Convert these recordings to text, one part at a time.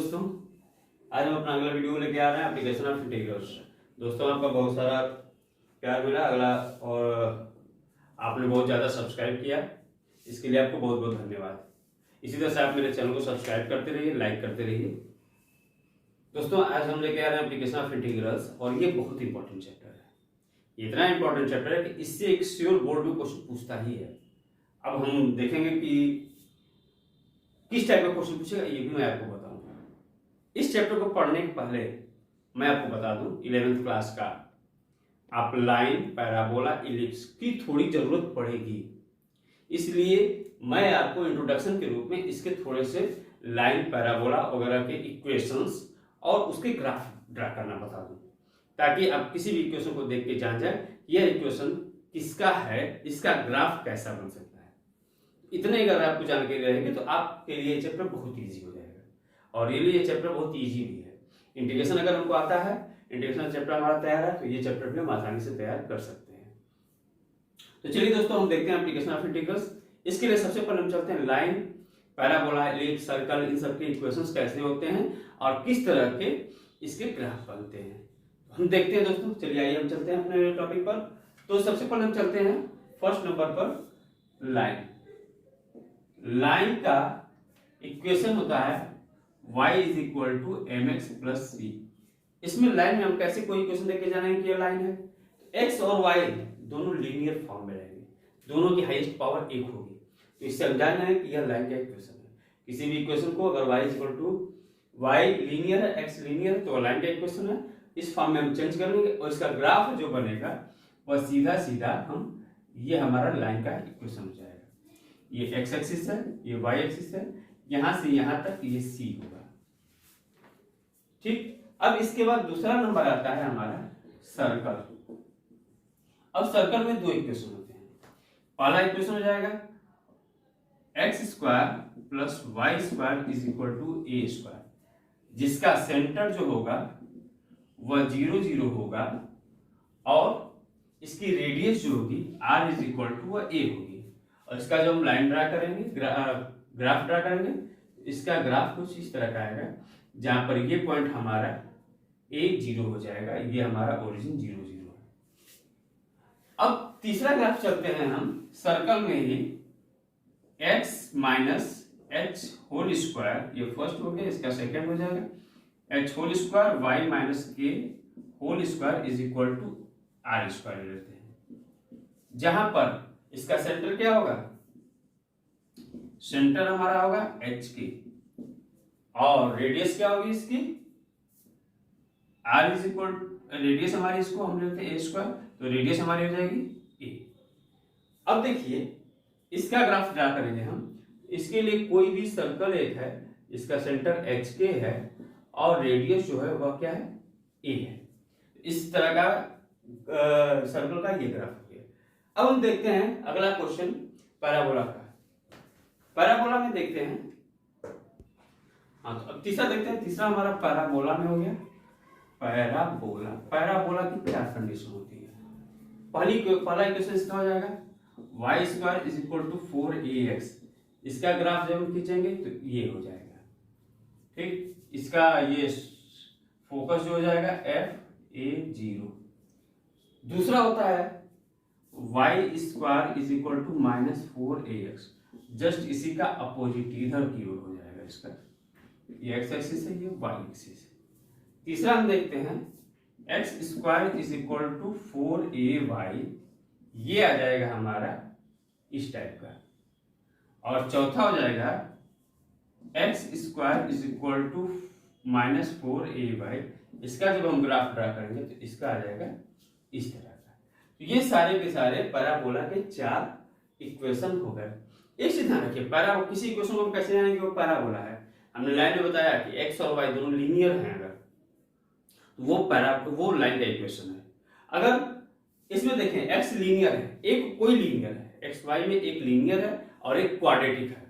दोस्तों, आज हम अपना अगला वीडियो लेके आ रहे हैं एप्लीकेशन ऑफ इंटीग्रल्स। दोस्तों, आपका बहुत सारा प्यार मिला अगला और आपने बहुत ज़्यादा सब्सक्राइब किया, इसके लिए आपको बहुत बहुत धन्यवाद। इसी तरह से आप मेरे चैनल को सब्सक्राइब करते रहिए, लाइक करते रहिए। दोस्तों, आज हम लेके आ रहे हैं एप्लीकेशन ऑफ इंटीग्रल्स और ये बहुत इंपॉर्टेंट चैप्टर है। ये इतना इंपॉर्टेंट चैप्टर है कि इससे एक श्योर बोर्ड में क्वेश्चन पूछता ही है। अब हम देखेंगे कि किस टाइप का क्वेश्चन पूछेगा, ये भी मैं आपको बताऊंगा। इस चैप्टर को पढ़ने के पहले मैं आपको बता दूं, 11th क्लास का आप लाइन, पैराबोला, इलिप्स की थोड़ी जरूरत पड़ेगी, इसलिए मैं आपको इंट्रोडक्शन के रूप में इसके थोड़े से लाइन, पैराबोला वगैरह के इक्वेशंस और उसके ग्राफ ड्रा करना बता दूं, ताकि आप किसी भी इक्वेशन को देख के जान जाए यह इक्वेशन किसका है, इसका ग्राफ कैसा बन सकता है। इतने अगर आपको जानकारी रहेगी तो आपके लिए ये चैप्टर बहुत इजी हो जाएगा और ये चैप्टर बहुत इजी भी है। इंटीग्रेशन अगर हमको आता है, इंटीग्रेशन चैप्टर हमारा तैयार है, तो ये चैप्टर भी हम आसानी से तैयार कर सकते हैं। तो चलिए दोस्तों, हम देखते हैं एप्लीकेशन ऑफ इंटीग्रल्स। इसके लिए सबसे पहले हम चलते हैं लाइन, पैराबोला, एलिप्स, सर्कल, इन सब के इक्वेशंस कैसे होते हैं और किस तरह के इसके ग्राफ बनते हैं, हम देखते हैं दोस्तों। चलिए आइए हम चलते हैं अपने टॉपिक पर। तो सबसे पहले हम चलते हैं फर्स्ट नंबर पर लाइन। लाइन का इक्वेशन होता है y is equal to M X plus C. इसमें लाइन में हम कैसे कोई इक्वेशन देके जानेंगे कि ये लाइन है, तो x और y दोनों लीनियर फॉर्म में रहेंगे, दोनों की हाईएस्ट पावर एक होगी। तो इससे हम जान रहे हैं कि यह लाइन का इक्वेशन है। किसी भी इक्वेशन को अगर y is equal to y linear है, x लीनियर है, तो लाइन का इक्वेशन है। इस फॉर्म में हम चेंज कर लेंगे और इसका ग्राफ जो बनेगा वह सीधा सीधा ये हमारा लाइन का इक्वेशन हो जाएगा। ये x एक्सिस है, ये y एक्सिस है, यहां से यहां तक ये c होगा। ठीक, अब इसके बाद दूसरा नंबर आता है हमारा सर्कल। अब सर्कल में दो इक्वेशन होते हैं। पहला इक्वेशन हो जाएगा x square plus y square is equal to a square, जिसका सेंटर जो होगा वह 0 0 होगा और इसकी रेडियस जो होगी r इज इक्वल टू वह a होगी। और इसका जो हम लाइन ड्रा करेंगे, ग्राफ ड्रा करेंगे, इसका ग्राफ कुछ इस तरह का आएगा, जहां पर ये पॉइंट हमारा a 0 हो जाएगा, ये हमारा ओरिजिन 0 0 है। अब तीसरा ग्राफ चलते हैं हम सर्कल में ही, x minus H whole square, ये फर्स्ट हो गया, इसका सेकेंड हो जाएगा h whole square y minus K whole square is equal to R square लेते हैं, जहां पर इसका सेंटर क्या होगा, सेंटर हमारा होगा h की और रेडियस क्या होगी इसकी, r इज इक्वल, रेडियस हमारी इसको हम लेते हैं a स्क्वायर, तो रेडियस हमारी हो जाएगी a। अब देखिए इसका ग्राफ ड्रा करेंगे हम। इसके लिए कोई भी सर्कल एक है, इसका सेंटर h के है और रेडियस जो है वह क्या है, a है। इस तरह का सर्कल का ये ग्राफ हो गया। अब हम देखते हैं अगला क्वेश्चन पैराबोला का। पैराबोला में देखते हैं, हाँ तो अब तीसरा देखते हैं। तीसरा हमारा पैराबोला में हो गया। पैराबोला, पैराबोला की क्या कंडीशन होती है। पहला इक्वेशन इसका हो जाएगा y square is equal to 4ax। इसका ग्राफ जब हम खींचेंगे तो ये हो जाएगा। ठीक, इसका ये फोकस जो हो जाएगा f(a)0। दूसरा होता है y square is equal to minus 4ax, just इसी का अपोजिट इधर की ओर हो जाएगा इसका, ये x एक्सिस है, ये y एक्सिस है। तीसरा हम देखते हैं x square is equal to 4ay, ये आ जाएगा हमारा इस टाइप का। और चौथा हो जाएगा x square is equal to minus 4ay, इसका जब हम ग्राफ ड्रा करेंगे तो इसका आ जाएगा इस तरह का। तो ये सारे के सारे पैराबोला के 4 इक्वेशन हो गए। एक चीज ध्यान रखिए, किसी इक्वेशन को हम कैसे जानेंगे वो पैराबोला है। हमने लाइन में बताया कि x और y दोनों लीनियर हैं, अगर वो लाइन का इक्वेशन है। अगर इसमें देखें x लीनियर है, एक कोई लीनियर है, x y में एक लीनियर है और एक क्वाड्रेटिक है।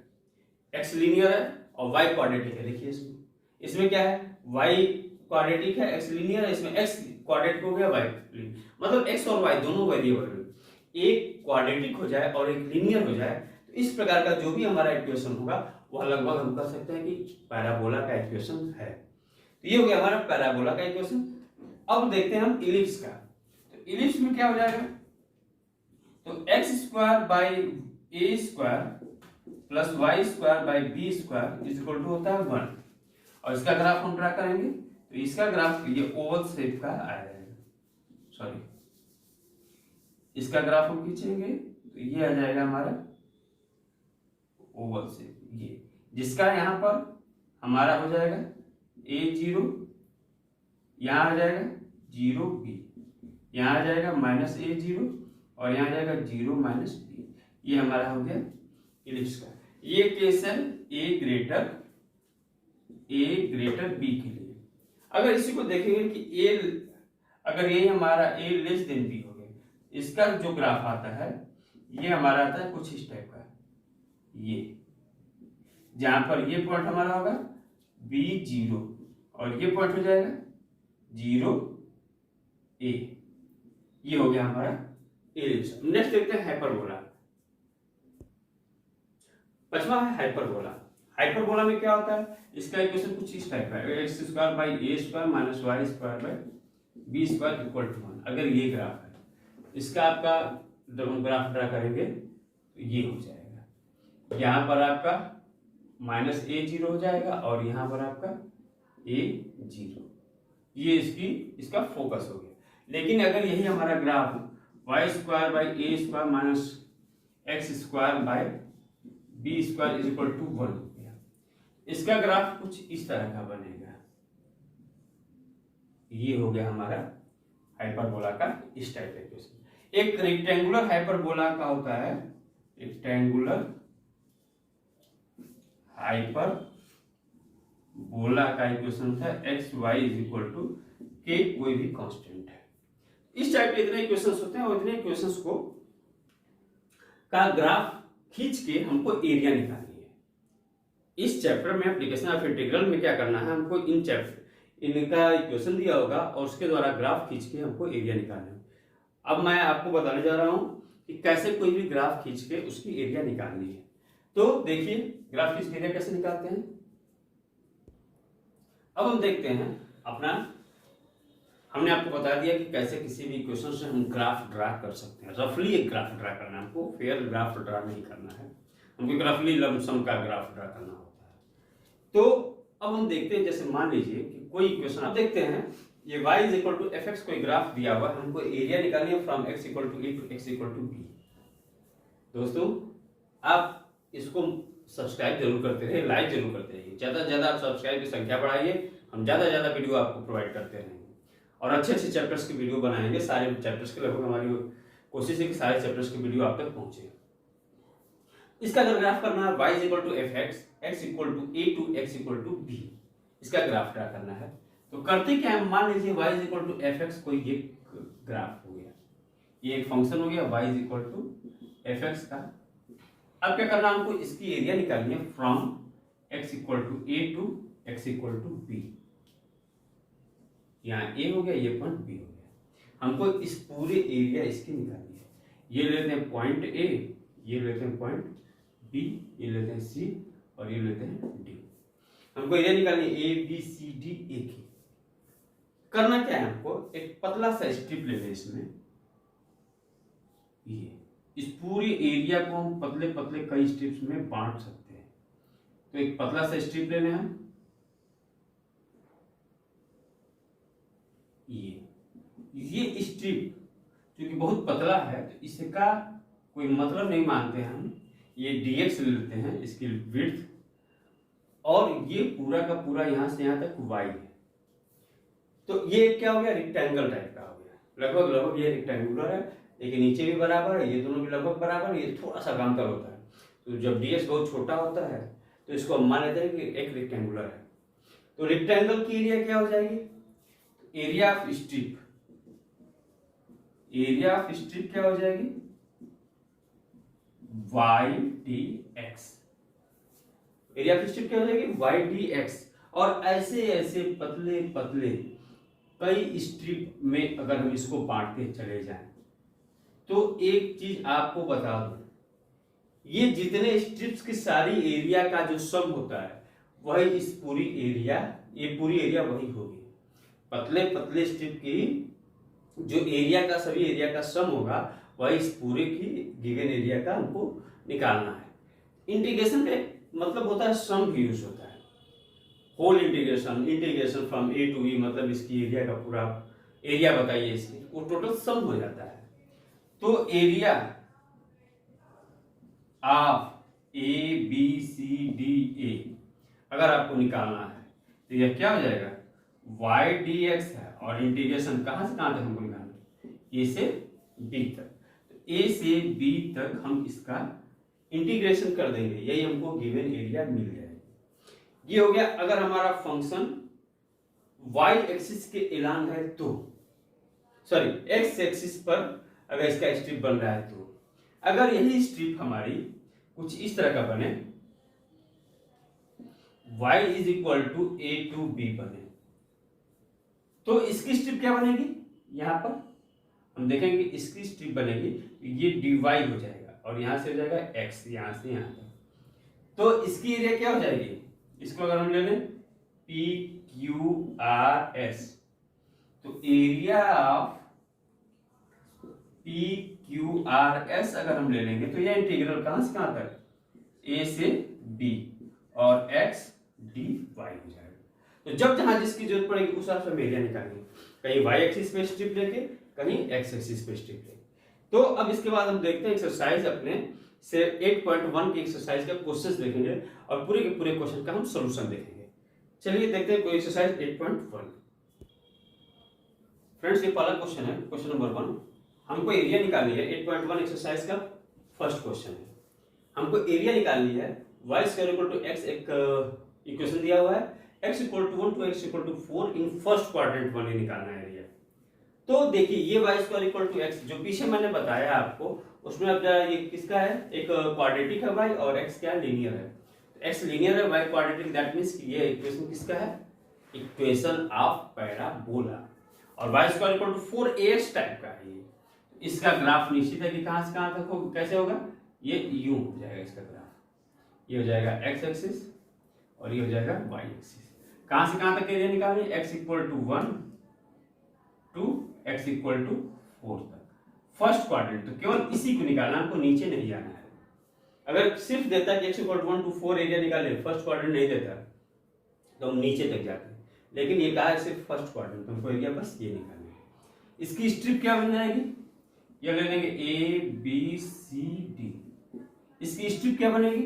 x लीनियर है और y क्वाड्रेटिक है। देखिए इसमें क्या है, y क्वाड्रेटिक है, x लीनियर है, इसमें x क्वाड्रेटिक हो गया, y मतलब x और y दोनों वेरिएबल एक क्वाड्रेटिक हो जाए और एक लीनियर हो जाए, तो इस प्रकार का जो भी हमारा इक्वेशन होगा वह लगभग हम कह सकते हैं कि पैराबोला का इक्वेशन है। तो ये हो गया हमारा पैराबोला का इक्वेशन। अब देखते हैं हम इलिप्स का। तो इलिप्स में क्या हो जाएगा, तो x square by a square plus y square by b square is equal to होता है 1। और इसका ग्राफ हम ड्रा करेंगे, तो इसका ग्राफ ये ओवल शेप का आ जाएगा, सॉरी इसका ग्राफ हम खींचेंगे तो ये आ जाएगा हमारा ओवल शेप, ये जिसका यहाँ पर हमारा हो जाएगा a0, यहाँ आ जाएगा 0b, यहाँ आ जाएगा -a0 और यहाँ आ जाएगा 0 -b। ये हमारा हो गया इलिप्स का। ये केस है a ग्रेटर b के लिए। अगर इसी को देखेंगे कि a अगर ये हमारा a लेस देन b हो गया, इसका जो ग्राफ आता है ये हमारा आता है कुछ इस टाइप का, ये जहां पर ये पॉइंट हमारा होगा b0 और ये पॉइंट हो जाएगा 0a। ये हो गया हमारा इलिप्स। नेक्स्ट देखते हैं हाइपरबोला। पांचवा है हाइपरबोला। हाइपरबोला में क्या होता है, इसका इक्वेशन कुछ इस टाइप का है, x square by a square minus y square by b square equal to 1। अगर ये ग्राफ है, इसका आपका जब हम ग्राफ ड्रा करेंगे तो ये हो जाएगा, यहाँ पर आपका -a0 हो जाएगा और यहाँ पर आपका a0। ये इसका फोकस हो गया। लेकिन अगर यही हमारा graph y square by a square minus x square by b square is equal to 1 हो गया, इसका ग्राफ कुछ इस तरह का बनेगा। ये हो गया हमारा हाइपरबोला का इस टाइप का इक्वेशन। एक रेक्टेंगुलर हाइपरबोला का होता है, रेक्टेंगुलर हाइपरबोला का इक्वेशन था x y is equal to k, कोई भी कांस्टेंट है। इस टाइप के इतने इक्वेशंस होते हैं और इतने इक्वेशंस को का ग्राफ खींच के हमको एरिया निकालनी है। इस चैप्टर में एप्लीकेशन ऑफ इंटीग्रल में क्या करना है, हमको इनका इक्वेशन दिया होगा और उसके द्वारा ग्राफ खींच के हमको एरिया निकालना है। अब मैं आपको बताने जा रहा हूं कि कैसे कोई भी ग्राफ खींच के उसकी एरिया निकालनी है। तो देखिए ग्राफ खींच के एरिया कैसे निकालते हैं। अब हम देखते हैं अपना, हमने आपको बता दिया कि कैसे किसी भी इक्वेशन से हम ग्राफ ड्रा कर सकते हैं। रफली एक ग्राफ ड्रा करना है हमको, फेयर ग्राफ ड्रा नहीं करना है हमको, रफली लमसम का ग्राफ ड्रा करना होता है। तो अब हम देखते हैं, जैसे मान लीजिए कि कोई इक्वेशन आप देखते हैं, ये y is equal to f x कोई ग्राफ दिया हुआ है, हमको एरिया निकालनी है from x equal to a to x equal to b। दोस्तों आप इसको सब्सक्राइब जरूर करते रहिए, लाइक जरूर करते रहिए, ज़्यादा से ज़्यादा आप सब्सक्राइब की संख्या बढ़ाइए, हम ज़्यादा से ज़्यादा वीडियो आपको प्रोवाइड करते रहेंगे और अच्छे अच्छे चैप्टर्स की वीडियो बनाएंगे। सारे चैप्टर्स के लगभग हमारी कोशिश है कि सारे चैप्टर्स की वीडियो आप तक पहुंचे। इसका अगर ग्राफ करना है y is equal to f x, x equal to a to x equal to b, इसका ग्राफ ड्रा करना है। तो करते क्या है, मान लीजिए y is equal to f x कोई एक ग्राफ हो गया, ये एक फंक्शन हो गया y is equal to f x का। अब क्या करना है, हमको इसकी एरिया निकालनी है from x equal to a to x equal to b। यहाँ a हो गया, ये पॉइंट b हो गया, हमको इस पूरे एरिया इसकी निकालनी है। ये लेते हैं पॉइंट a, ये लेते हैं पॉइंट b, ये लेते हैं c और ये लेते हैं d। हमको एरिया निकालनी है a b c d a की। करना क्या है, हमको एक पतला सा स्ट्रिप ले लें इसमें, ये इस पूरे एरिया को हम पतले पतले कई स्ट्रिप्स में बांट सकते हैं। तो एक पतला सा स्ट्रिप ले लें हम, ये स्ट्रिप क्योंकि बहुत पतला है तो इसका कोई मतलब नहीं मानते हम, ये dx ले लेते हैं इसकी विड्थ, और ये पूरा का पूरा यहां से यहां तक y है। तो ये क्या हो गया, रेक्टेंगल टाइप का हो गया, लगभग ये रेक्टेंगुलर है, लेकिन नीचे भी बराबर है, ये दोनों भी लगभग बराबर है, ये थोड़ा सा गांतर होता है। तो जब dx बहुत छोटा होता है तो इसको हम मान लेते हैं कि एक रेक्टेंगुलर है। तो रेक्टेंगल की एरिया क्या हो जाएगी, area of strip, area of strip क्या हो जाएगी, y dx। Area of strip क्या हो जाएगी, y dx। और ऐसे ऐसे पतले पतले कई स्ट्रिप में अगर हम इसको बांटते चले जाएं, तो एक चीज आपको बता दूं, ये जितने स्ट्रिप्स की सारी एरिया का जो सम होता है वही इस पूरी एरिया, ये पूरी एरिया वही होगी। पतले पतले स्ट्रिप की जो एरिया का, सभी एरिया का सम होगा वही इस पूरे की गिवन एरिया का हमको निकालना है। इंटीग्रेशन का मतलब होता है सम भी यूज होता है। Whole integration, integration from a to b, मतलब इसकी एरिया का पूरा एरिया बताइए इसकी, वो टोटल सम हो जाता है। तो area of a b c d a अगर आपको निकालना है तो यह क्या हो जाएगा, वाई डी एक्स है, और इंटीग्रेशन कहां से कहां तक हमको निकालना है, ए से बी तक। तो ए से बी तक हम इसका इंटीग्रेशन कर देंगे, यही हमको गिवन एरिया मिल जाएगा। ये हो गया अगर हमारा फंक्शन वाई एक्सिस के एलान है तो, सॉरी एक्स एक्सिस पर अगर इसका स्ट्रिप बन रहा है तो, अगर यही स्ट्रिप हमारी कुछ इस तरह का बने, y is equal to a to b बने, तो इसकी स्ट्रिप क्या बनेगी, यहां पर हम देखेंगे इसकी स्ट्रिप बनेगी, ये dy हो जाएगा और यहां से हो जाएगा x, यहां से यहां तक। तो इसकी एरिया क्या हो जाएगी, इसको अगर हम ले लें पी क्यू आर एस, तो area of P Q R S अगर हम ले लेंगे तो यह इंटीग्रल कहां से कहां तक, ए से बी और x dy हो जाएगा। तो जब जहां जिसकी जरूरत पड़ेगी उस हिसाब से हम एरिया निकालेंगे, कहीं y एक्सिस पे स्ट्रिप लेके, कहीं x एक्सिस पे स्ट्रिप लेके। तो अब इसके बाद हम देखते हैं एक्सरसाइज अपने से 8.1 की एक्सरसाइज का क्वेश्चंस देखेंगे और पूरे के पूरे क्वेश्चन का हम सॉल्यूशन देखेंगे। चलिए देखते हैं कोई एक्सरसाइज 8.1। फ्रेंड्स ये पहला क्वेश्चन है, क्वेश्चन नंबर 1। हमको एरिया निकालनी है, 8.1 एक्सरसाइज का फर्स्ट क्वेश्चन है। हमको एरिया निकालनी है, y square equal to x, एक इक्वेशन दिया हुआ है, x equal to 1 to x equal to 4 in first quadrant 1 निकालना है एरिया। तो देखिए ये y square equal to x जो पीछे मैंने बताया आपको, उसमें अब ये किसका है, एक क्वाड्रेटिक है y और x क्या लीनियर है। तो x लीनियर है, y क्वाड्रेटिक, दैट मींस कि ये इक्वेशन किसका है, इक्वेशन ऑफ पैराबोला, और y square equal to 4ax type का है ये। इसका ग्राफ निश्चित है कि कहां से कहां तक होगा, कैसे होगा, ये यूं हो जाएगा इसका ग्राफ, ये हो जाएगा x एक्सिस और ये हो जाएगा y एक्सिस। कहां से कहां तक एरिया निकालनी है, x equal to 1 to x equal to 4 तक फर्स्ट क्वाड्रेंट। तो केवल इसी को निकालना, हमको नीचे नहीं जाना है। अगर सिर्फ देता कि x equal to 1 to 4 area निकाले, फर्स्ट क्वाड्रेंट नहीं देता तो हम नीचे तक जाते, लेकिन ये कहा है सिर्फ फर्स्ट क्वाड्रेंट, तो हमको एरिया बस ये निकालना है। इसकी स्ट्रिप क्या बन जाएगी, ये ले लेंगे ए बी सी डी, इसकी स्ट्रिप क्या बनेगी,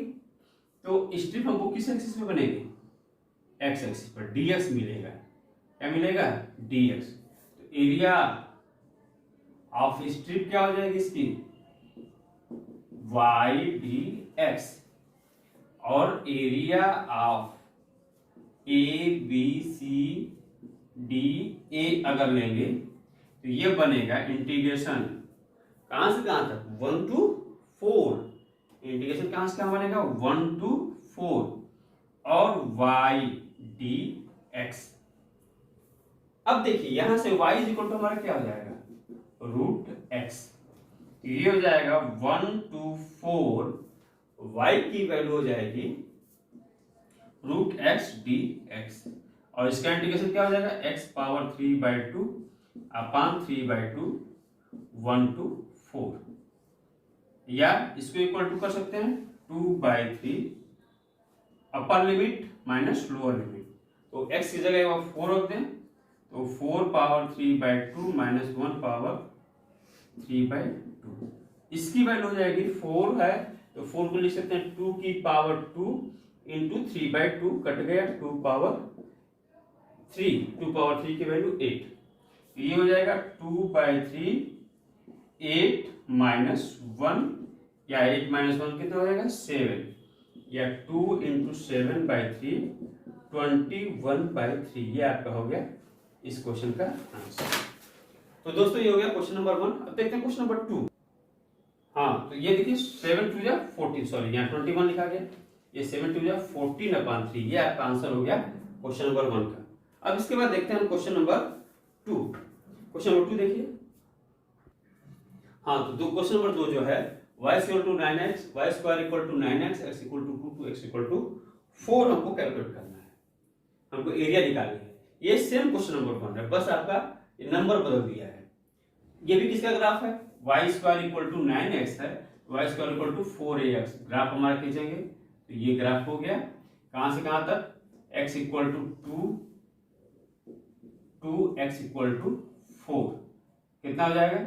तो स्ट्रिप हमको किस एक्सिस पे बनेगी, x एक्सिस पर, dx मिलेगा, क्या मिलेगा, dx। तो एरिया ऑफ स्ट्रिप क्या हो जाएगी इसकी, y dx, और area of a b c d a अगर लेंगे तो ये बनेगा इंटीग्रेशन कहां से कहां तक, 1 टू 4, इंटीग्रेशन कहां से कहां बनेगा, 1 टू 4, और y dx। अब देखिए यहां से y इज इक्वल टू हमारा क्या हो जाएगा, रूट x, ये हो जाएगा 1 टू 4, y की वैल्यू हो जाएगी रूट x dx, और इसका इंटीग्रेशन क्या हो जाएगा, x पावर 3/2 अपान 3/2 1 टू 4, या इसको इक्वल टू कर सकते हैं 2/3 upper limit minus lower limit. तो x की जगह 4 रख दें, तो 4 पावर 3/2 माइनस 1 पावर 3/2, इसकी वैल्यू हो जाएगी 4 है तो 4 को लिख सकते हैं 2 की पावर 2 इंटू 3/2, कट गया 2 पावर 3 की वैल्यू 8, ये हो जाएगा 2/3 8 माइनस 1, या 8 माइनस 1 कितना हो जाएगा 7, या 2 इंटू 7/3 21/3, ये आपका हो गया इस क्वेश्चन का आंसर। तो दोस्तों ये हो गया क्वेश्चन नंबर 1। अब देखते हैं क्वेश्चन नंबर 2। हाँ तो ये देखिए 7 2 जा 14, सॉरी यहाँ 21 लिखा गया, ये 7 2 जा 14/3, ये आपका आंसर हो गया क्वेश्चन नंबर 1 का। अब इसके बाद देखते हैं क्वेश्चन नंबर 2। क्वेश्चन नंबर 2 देखिए, हाँ तो क्वेश्चन नंबर 2 जो है y equal to 9x, y square equal to 9x, x equal to 2 x equal to 4 हमको कैलकुलेट करना है, हमको एरिया निकालनी है। ये सेम क्वेश्चन नंबर 1 है, बस आपका नंबर बदल दिया है। ये भी किसका ग्राफ है, y square equal to 9x है, y square equal to 4ax, graph हमारा खींचेंगे तो ये ग्राफ हो गया कहां से कहां तक, x equal to 2 x equal to 4, कितना हो जाएगा,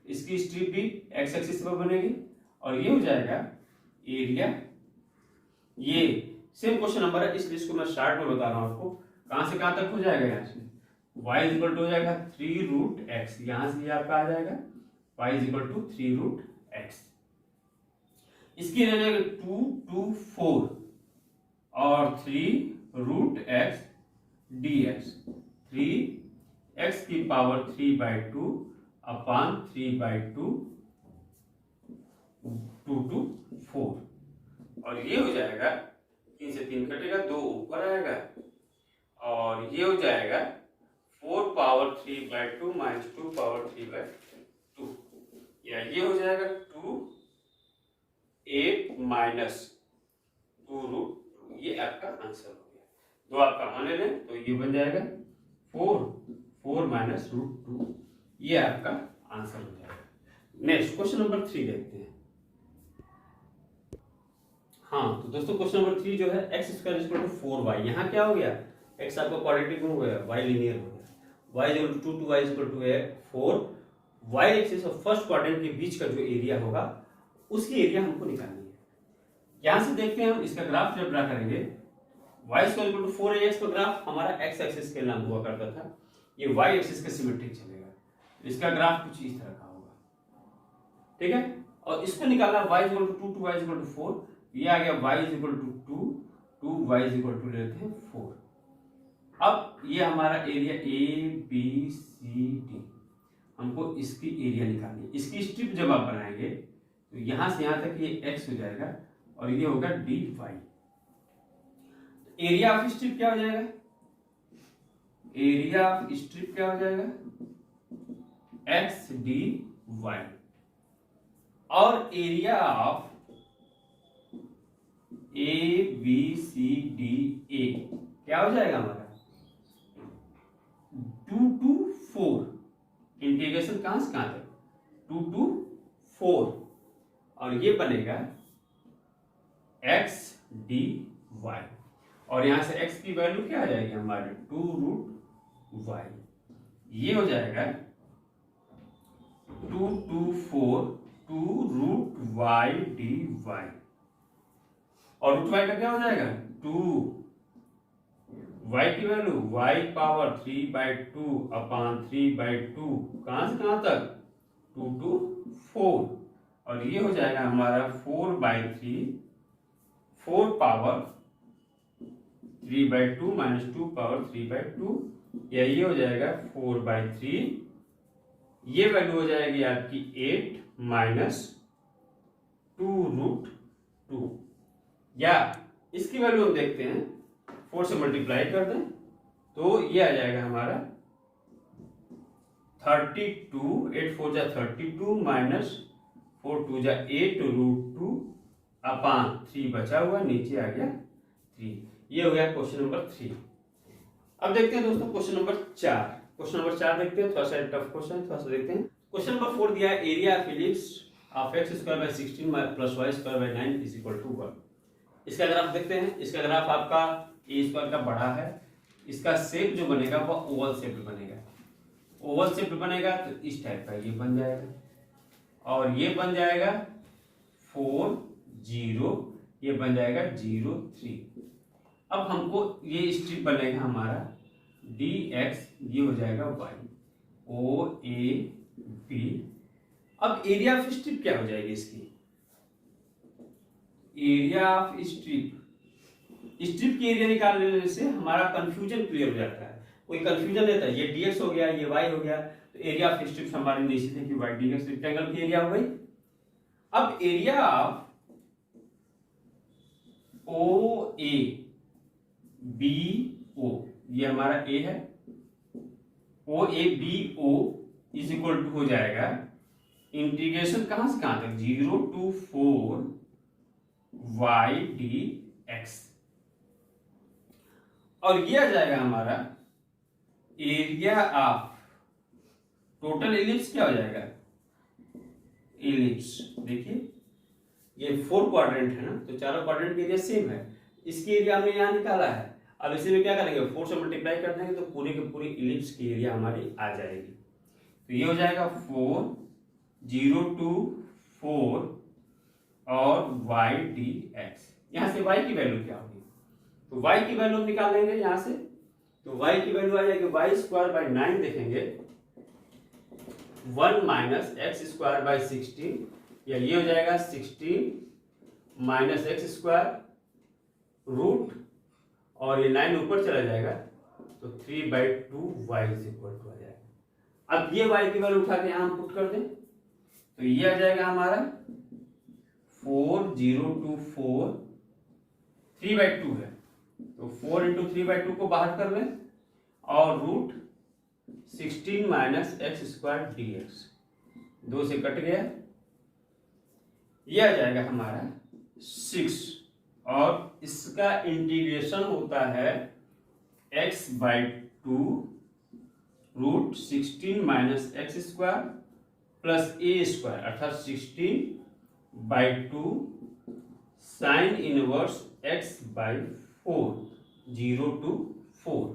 इसकी स्ट्रिप भी x एक्सिस पर बनेगी और ये हो जाएगा एरिया। ये सेम क्वेश्चन नंबर है इसलिए इसको मैं शॉर्ट में बता रहा हूं आपको, कहां से कहां तक हो जाएगा, यहाँ से y इक्वल टू हो जाएगा 3 रूट x, यहां से ये आपका आ जाएगा y equal to 3 root x, इसकी रह जाएगा 2 2 4 और 3 रूट x dx, 3x की पावर 3/2 अपान 3/2 2 to 4 और ये हो जाएगा 3 से 3 कटेगा, 2 ऊपर आएगा और ये हो जाएगा 4 पावर 3/2 माइनस 2 पावर 3/2, या ये हो जाएगा 2 8 माइनस 2 रूट, ये आपका आंसर हो गया। दो आपका मान लें तो ये बन जाएगा 4 माइनस रूट 2, ये आपका आंसर हो जाएगा। नेक्स्ट क्वेश्चन नंबर 3 देखते हैं। हाँ तो दोस्तों क्वेश्चन नंबर 3 जो है x square equal to 4y, यहाँ क्या हो गया, x आपका क्वाड्रेटिक में हो गया, y लीनियर हो गया, y equal to 2 y equal to 4, y axis और फर्स्ट क्वाड्रेंट के बीच का जो एरिया होगा उसकी एरिया हमको निकालनी है। यहाँ से देखते हैं हम इसका ग्राफ जब ड्रा करेंगे, y square equal to 4ax का ग्राफ हमारा x एक्सिस के नाम हुआ करता था, ये y एक्सिस के सिमेट्रिक चलेगा, इसका ग्राफ कुछ इस तरह का होगा, ठीक है। और इसको निकालना y equal to 2 y equal to 4, ये आ गया y equal to 2 y equal to लेते हैं 4। अब ये हमारा area a b c d, हमको इसकी एरिया निकालनी है। इसकी स्ट्रिप जब आप बनाएंगे तो यहां से यहां तक ये x हो जाएगा और ये होगा dy। एरिया ऑफ स्ट्रिप क्या हो जाएगा, एरिया ऑफ स्ट्रिप क्या हो जाएगा, x dy, और area of a b c d a क्या हो जाएगा हमारा 2 to 4, इंटीग्रेशन कहां से कहां तक 2 to 4, और ये बनेगा x dy, और यहां से x की वैल्यू क्या आ जाएगी हमारे 2 रूट y, ये हो जाएगा 2 to 4 2 रूट y dy, और रूट y का क्या हो जाएगा 2, y की वैल्यू y पावर 3/2 अपान 3/2, कहां से कहां तक 2 to 4, और ये हो जाएगा हमारा 4/3, 4 पावर 3/2 माइनस 2 पावर 3/2, या ये हो जाएगा 4/3, ये वैल्यू हो जाएगी आपकी 8 माइनस 2 रूट 2, या इसकी वैल्यू हम देखते हैं 4 से मल्टीप्लाई कर दें तो ये आ जाएगा हमारा 32, 8 4 जा 32 माइनस 4 2 जा 8 रूट 2 अपान 3 बचा हुआ, नीचे आ गया 3, ये हो गया क्वेश्चन नंबर 3। अब देखते हैं दोस्तों क्वेश्चन नंबर 4, क्वेश्चन नंबर 4 देखते हैं, थोड़ा सा टफ क्वेश्चन, थोड़ा सा देखते हैं। क्वेश्चन नंबर 4 दिया है, area of ellipse of x square by 16 plus y square by 9 is equal to 1। इसका ग्राफ देखते हैं। इसका ग्राफ आपका ए स्क्वायर का बड़ा है, इसका शेप जो बनेगा वो ओवल शेप बनेगा, ओवल शेप बनेगा तो इस टाइप का ये बन जाएगा, और ये बन जाएगा 4 0, ये बन जाएगा 0 3। अब हमको ये स्ट्रिप बनेगा हमारा dx, ये हो जाएगा y, o a b। अब एरिया ऑफ स्ट्रिप क्या हो जाएगी इसकी, एरिया ऑफ स्ट्रिप, स्ट्रिप की एरिया निकालने से हमारा कंफ्यूजन क्लियर हो जाता है, कोई कंफ्यूजन रहता है, ये dx हो गया ये y हो गया, तो एरिया ऑफ स्ट्रिप हमारी निश्चित है कि y dx रेक्टेंगल की एरिया हो गई। अब area of O A B O, ये हमारा a है, O A B O is equal to हो जाएगा इंटीग्रेशन कहां से कहां तक, 0 to 4 y dx, और ये आ जाएगा हमारा एरिया ऑफ टोटल एलिप्स। क्या हो जाएगा, एलिप्स। देखिए ये 4 क्वाड्रेंट है ना, तो चारों क्वाड्रेंट का एरिया सेम है, इसकी एरिया हमने यहाँ निकाला है। अब इसी में क्या करेंगे, 4 से मल्टीप्लाई कर देंगे तो पूरे के पूरे इलिप्स की एरिया हमारी आ जाएगी। तो ये हो जाएगा 4, 0 to 4 और y dx। यहाँ से y की वैल्यू क्या होगी, तो y की वैल्यू निकाल लेंगे यहाँ से। तो y की वैल्यू आ जाएगी y स्क्वायर बाई 9 देखेंगे, 1 माइनस एक्स स्क्वायर बाई 16, या ये हो जाएगा 16 माइनस एक्स स्क्वायर रूट, और ये 9 ऊपर चला जाएगा तो 3/2 y इज इक्वल टू आ जाएगा। अब ये y की वैल्यू उठा के यहाँ पुट कर दें तो ये आ जाएगा हमारा 4, 0 to 4, 3/2 है, तो 4 into 3/2 को बाहर कर लें, और root 16 minus x square dx, 2 से कट गया, यह आ जाएगा हमारा 6, और इसका इंटीग्रेशन होता है x/2 root 16 minus x square plus A square, अर्थात 16/2 साइन इनवर्स x/4, 0 to 4।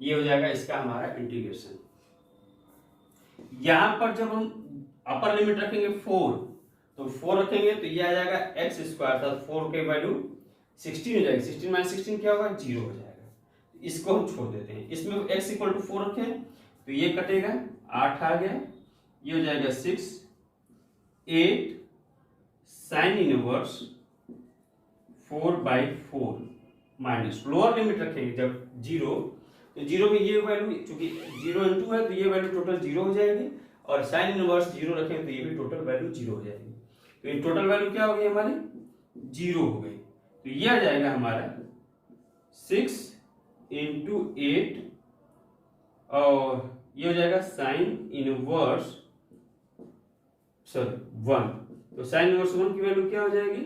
ये हो जाएगा इसका हमारा इंटीग्रेशन। यहां पर जब हम अपर लिमिट रखेंगे 4, तो 4 रखेंगे तो ये आ जाएगा एक्स स्क्वायर, अर्थात 4 की वैल्यू 16 हो जाएगी, 16 माइनस 16 क्या होगा, 0 हो जाएगा। इसको हम छोड़ देते हैं, इसमें x इक्वल टू 4 रखें तो ये कटेगा, 8 आ गया, ये हो जाएगा 6, 8 sine inverse 4/4 minus, lower limit रखेंगे जब 0, तो 0 में ये वैल्यू चूंकि 0 into है तो ये वैल्यू टोटल 0 हो जाएगी, और साइन इनवर्स 0 रखेंगे तो ये भी टोटल वैल्यू 0 हो जाएगी। तो ये टोटल वैल्यू क्या हो गई हमारी, 0 हो गई। तो ये आ जाएगा हमारा 6 into 8, और ये हो जाएगा साइन इनवर्स 1, तो साइन इनवर्स 1 की वैल्यू क्या हो जाएगी,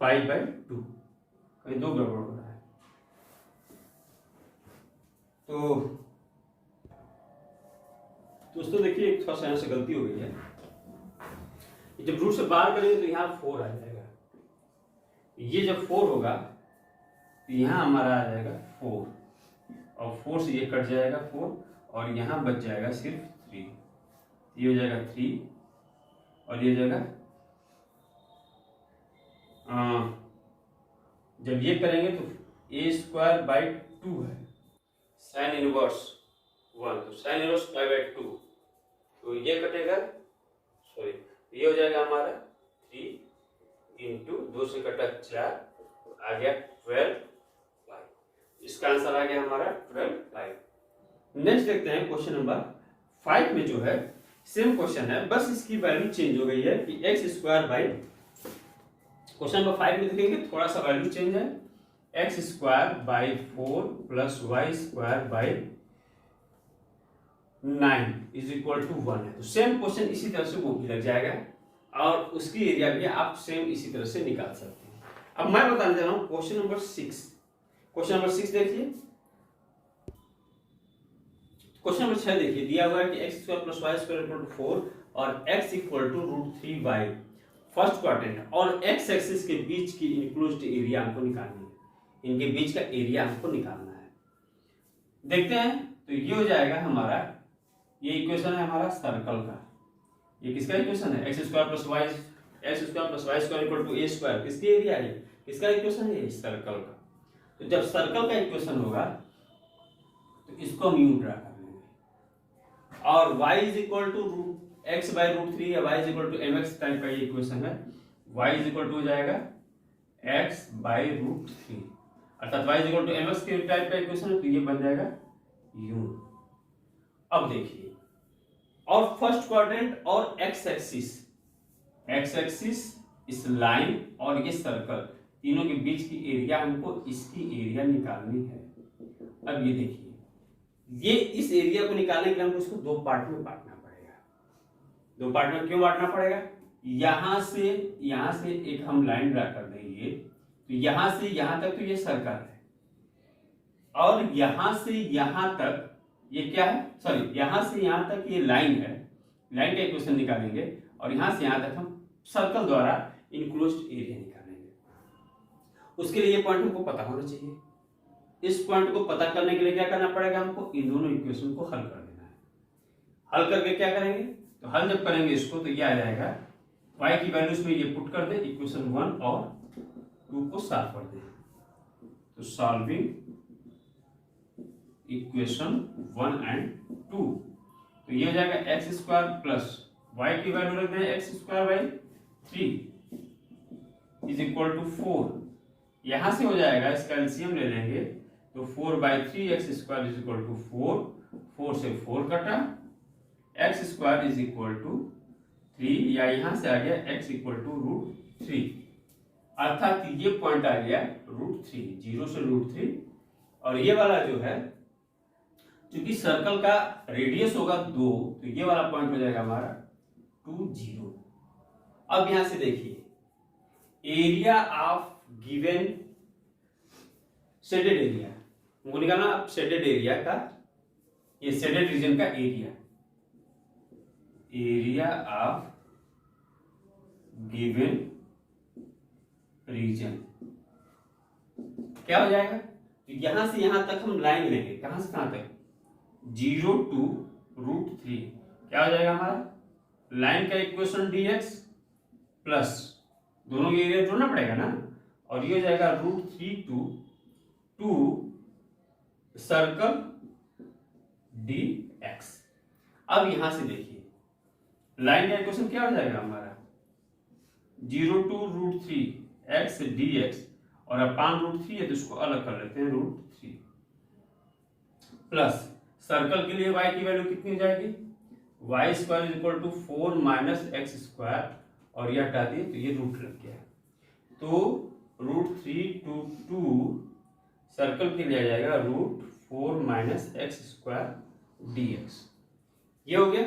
π/2। कहीं 2 गड़बड़ हो रहा है, तो दोस्तों देखिए एक थोड़ा सा यहाँ से गलती हो गई है, जब रूट से बाहर करेंगे तो यहाँ 4 आ जाएगा, ये जब 4 होगा तो यहाँ हमारा आ जाएगा 4, और 4 से ये कट जाएगा 4, और यहाँ बच जाएगा सिर्फ 3, ये हो जाएगा 3, और ये हो जाएगा जब ये करेंगे तो a²/2 है, साइन इनवर्स 1, तो साइन इनवर्स π/2, तो ये कटेगा, सॉरी ये हो जाएगा हमारा 3 into 2 से कटा 4, आ गया 12π, इसका आंसर आ गया हमारा 12π। नेक्स्ट देखते हैं क्वेश्चन नंबर 5 में जो है सेम क्वेश्चन है, बस इसकी वैल्यू चेंज हो गई है कि x², क्वेश्चन नंबर 5 में देखेंगे थोड़ा सा वैल्यू चेंज है, x²/4 plus y²/9 is equal to 1 है। तो सेम क्वेश्चन इसी तरह से वो भी लग जाएगा, और उसकी एरिया भी आप सेम इसी तरह से निकाल सकते हैं। अब मैं बताने जा रहा हूं क्वेश्चन नंबर 6। क्वेश्चन नंबर 6 देखिए, क्वेश्चन नंबर 6 देखिए, दिया हुआ है कि x² + y² = 4 और x = √3y फर्स्ट क्वाड्रेंट और x एक्सिस के बीच की इनक्लोज्ड एरिया हमको निकालनी है, इनके बीच का एरिया हमको निकालना है। देखते हैं, तो ये हो जाएगा हमारा, ये इक्वेशन है हमारा सर्कल का। ये किसका इक्वेशन है, x² + y² = a², किसकी एरिया है, किसका इक्वेशन है, सर्कल का। तो जब सर्कल का इक्वेशन होगा तो इसको हम यूं ड्रा कर लेंगे, और y = x/√3 या y = mx टाइप का ये इक्वेशन है, y = हो जाएगा x/√3, अर्थात y = mx के टाइप का इक्वेशन है, तो ये बन जाएगा यूं। अब देखिए, और फर्स्ट क्वाड्रेंट और x एक्सिस इस लाइन और ये सर्कल तीनों के बीच की एरिया हमको इसकी एरिया निकालनी है। अब ये देखिए, ये इस एरिया को निकालने के लिए हमको इसको 2 पार्ट में बांटना पड़ेगा। दो पार्ट में क्यों बांटना पड़ेगा? यहां से एक हम लाइन ड्रा कर देंगे, तो यहां से यहां तक तो ये सर्कल है, और यहां से यहां तक ये क्या है, सॉरी यहां से यहां तक ये लाइन है, लाइन का इक्वेशन निकालेंगे, और यहां से यहां तक हम सर्कल द्वारा इनक्लोज्ड एरिया निकालेंगे। उसके लिए ये पॉइंट हमको पता होना चाहिए। इस पॉइंट को पता करने के लिए क्या करना पड़ेगा? हमको इन दोनों इक्वेशन को हल कर देना है। हल करके क्या करेंगे? तो हल जब करेंगे इसको, तो ये आ जाएगा y की वैल्यूज में ये पुट कर दे, इक्वेशन 1 और 2 को सॉल्व कर दे। तो सॉल्विंग इक्वेशन 1 एंड 2, तो ये हो जाएगा एक्स स्क्वायर प्लस y की वैल्यू रख दें x square by 3 is equal to 4। यहां से हो जाएगा, इसका एलसीएम ले लेंगे, तो 4/3 x square is equal to 4, 4 से 4 कटा, x square is equal to 3, या यहां से आ गया x इक्वल टू √3, अर्थात ये पॉइंट आ गया √3, 0 से √3, और ये वाला जो है, क्योंकि सर्कल का रेडियस होगा 2, तो ये वाला पॉइंट हो जाएगा हमारा 2, 0। अब यहां से देखिए, area of given shaded area हमको निकालना। अब शेडेड एरिया का, ये शेडेड रीजन का एरिया ऑफ गिवन रीजन क्या हो जाएगा? तो यहां से यहां तक हम लाइन लेंगे, कहां से कहां तक? 0 to √3, क्या हो जाएगा हमारा? लाइन का इक्वेशन dx प्लस दोनों के एरिया जोड़ना पड़ेगा ना, और ये हो जाएगा √3 to सर्कल dx। अब यहां से देखिए, लाइन का इक्वेशन क्या हो जाएगा हमारा? 0 to √3 x dx, और अपान √3 है तो इसको अलग कर लेते हैं, √3 प्लस सर्कल के लिए y की वैल्यू कितनी हो जाएगी? y square is equal to 4 minus x square, और ये हटा दिए तो ये रूट लग गया, तो √3 to 2 सर्कल के लिए आ जाएगा √4 माइनस एक्स स्क्वायर dx। ये हो गया।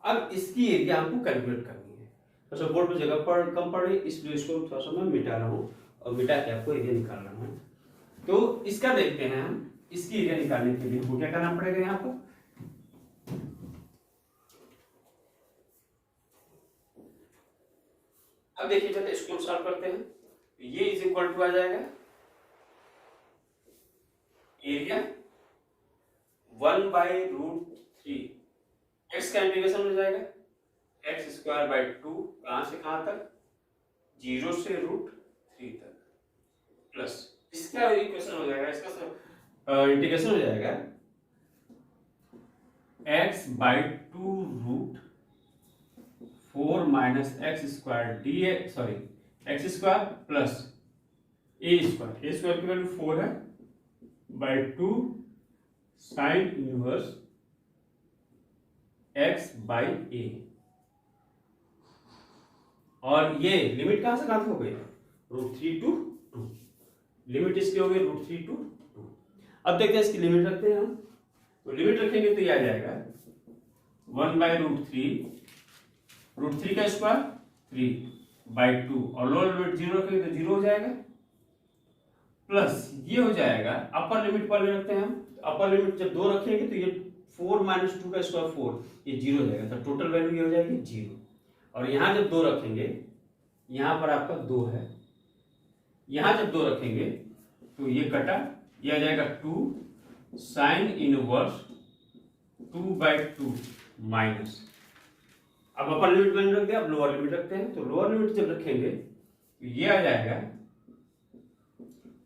अब इसकी एरिया हमको कैलकुलेट करनी है, तो सब बोर्ड पर जगह पर कम पड़ रही, इसलिए इसको थोड़ा सा मैं मिटा रहा हूँ, और मिटा के आपको एरिया निकाल रहा हूँ। तो इसका देखते हैं हम, इसकी एरिया निकालने के लिए हमको क्या करना पड़ेगा? यहाँ पर अब देखिए, जब इसको सॉल्व करते हैं, ये इज इक्वल टू आ जाएगा एरिया 1/√3, एक्स का इंटीग्रेशन हो जाएगा एक्स स्क्वायर बाई 2, कहां से कहां तक? 0 से √3 तक, प्लस इसका इक्वेशन हो जाएगा, इसका इंटीग्रेशन हो जाएगा x/2 √4 minus x square dx, sorry X square plus A square की वैल्यू 4 है, बाई 2 साइन इनवर्स x/a, और ये लिमिट कहां से कहां तक हो गई? √3 to 2, लिमिट इसकी हो गई √3 to 2। अब देखते हैं इसकी लिमिट रखते हैं हम, तो लिमिट रखेंगे तो ये आ जाएगा 1/√3, √3 का स्क्वायर 3/2, और लोअर लिमिट 0 रखेंगे तो 0 हो जाएगा, प्लस ये हो जाएगा अपर लिमिट पर रखते हैं हम, अपर लिमिट जब 2 रखेंगे तो ये 4 माइनस 2 का स्क्वायर 4, ये 0 हो जाएगा, तो टोटल वैल्यू ये हो जाएगी 0। और यहाँ जब 2 रखेंगे, यहाँ पर आपका 2 है, यहाँ जब 2 रखेंगे तो ये कटा, ये आ जाएगा 2 साइन इनवर्स 2/2 माइनस, अब अपर लिमिट मैंने रख दिया, अब लोअर लिमिट रखते हैं, तो लोअर लिमिट जब रखेंगे तो ये आ जाएगा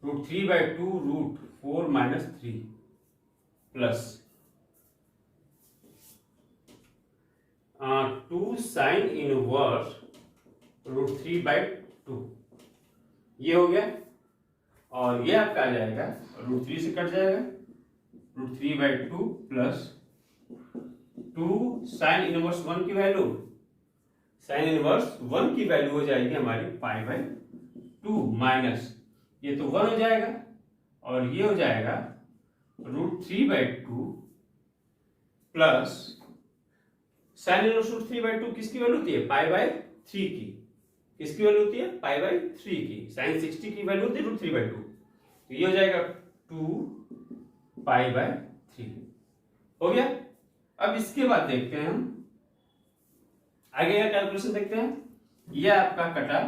√3/2 √4 माइनस 3 प्लस 2 साइन इनवर्स √3/2, ये हो गया, और ये आपका आ जाएगा √3 से कट जाएगा, √3/2 प्लस 2 साइन इनवर्स 1 की वैल्यू, साइन इनवर्स 1 की वैल्यू हो जाएगी हमारी π/2 माइनस, ये तो 1 हो जाएगा, और ये हो जाएगा √3/2 प्लस साइन इनवर्स रूट 3/2 किसकी वैल्यू होती है? पाई/3 की। किसकी वैल्यू होती है? पाई/3 की। साइन 60 की वैल्यू होती है रूट 3/2, तो ये हो जाएगा 2 पाई/3। हो गया। अब इसके बाद देखते हैं हम आगे का कैलकुलेशन देखते हैं। ये आपका कटा,